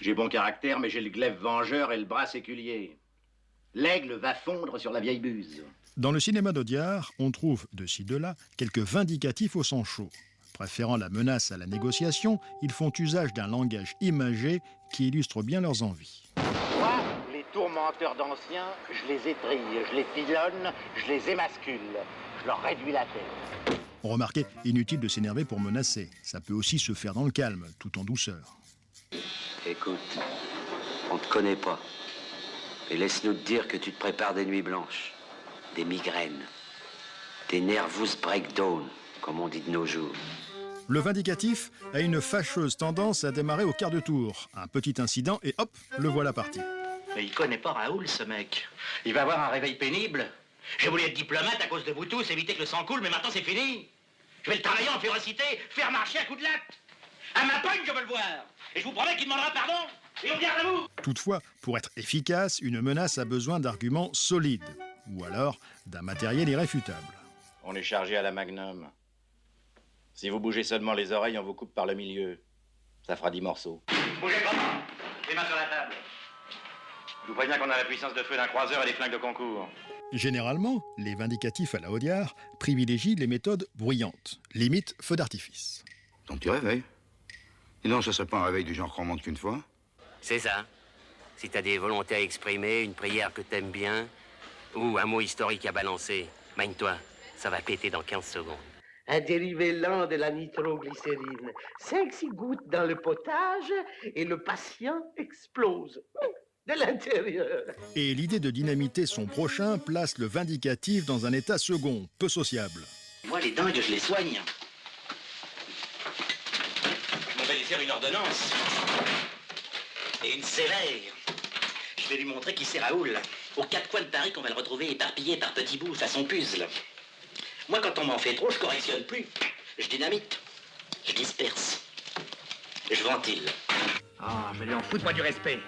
J'ai bon caractère, mais j'ai le glaive vengeur et le bras séculier. L'aigle va fondre sur la vieille buse. Dans le cinéma d'Audiard, on trouve, de ci de là, quelques vindicatifs au sang chaud. Préférant la menace à la négociation, ils font usage d'un langage imagé qui illustre bien leurs envies. Moi, les tourmenteurs d'anciens, je les étrille, je les pilonne, je les émascule. Je leur réduis la tête. Remarquez, inutile de s'énerver pour menacer. Ça peut aussi se faire dans le calme, tout en douceur. Écoute, on te connaît pas. Et laisse-nous te dire que tu te prépares des nuits blanches, des migraines, des nervous breakdown, comme on dit de nos jours. Le vindicatif a une fâcheuse tendance à démarrer au quart de tour. Un petit incident et hop, le voilà parti. Mais il connaît pas Raoul, ce mec. Il va avoir un réveil pénible. J'ai voulu être diplomate à cause de vous tous, éviter que le sang coule, mais maintenant c'est fini. Je vais le travailler en férocité, faire marcher à coups de latte. À ma pogne, je veux le voir. Et je vous promets qu'il demandera pardon. Et on garde à vous. Toutefois, pour être efficace, une menace a besoin d'arguments solides. Ou alors d'un matériel irréfutable. On est chargé à la Magnum. Si vous bougez seulement les oreilles, on vous coupe par le milieu. Ça fera 10 morceaux. Bougez pas. Les mains sur la table. Je vous préviens qu'on a la puissance de feu d'un croiseur et des flingues de concours. Généralement, les vindicatifs à la Audiard privilégient les méthodes bruyantes, limite feu d'artifice. Ton petit réveil. Et non, ça serait pas un réveil du genre qu'on monte qu'une fois? C'est ça. Si t'as des volontés à exprimer, une prière que t'aimes bien, ou un mot historique à balancer, magne-toi, ça va péter dans 15 secondes. Un dérivé lent de la nitroglycérine. 5-6 gouttes dans le potage et le patient explose. De l'intérieur. Et l'idée de dynamiter son prochain place le vindicatif dans un état second, peu sociable. Moi, les dingues, je les soigne. Je m'en vais lui faire une ordonnance. Et une sévère. Je vais lui montrer qui c'est Raoul. Aux 4 coins de Paris qu'on va le retrouver éparpillé par petits bouts, façon puzzle. Moi, quand on m'en fait trop, je correctionne plus. Je dynamite. Je disperse. Je ventile. Ah, je vais lui en foutre, moi, du respect.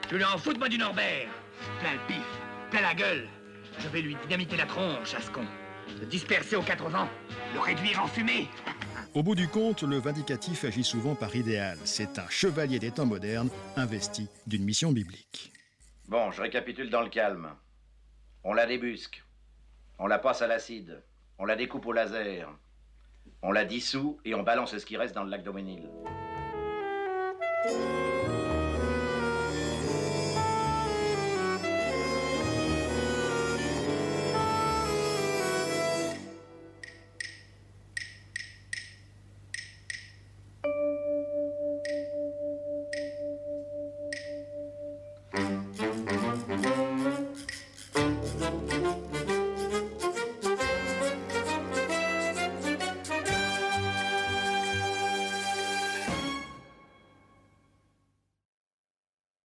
Je vais lui en foutre, moi, du Norbert. Plein le pif, plein la gueule. Je vais lui dynamiter la tronche, à ce con. Le disperser aux 4 vents, le réduire en fumée. Au bout du compte, le vindicatif agit souvent par idéal. C'est un chevalier des temps modernes, investi d'une mission biblique. Bon, je récapitule dans le calme. On la débusque. On la passe à l'acide. On la découpe au laser. On la dissout et on balance ce qui reste dans le lac d'Auménil.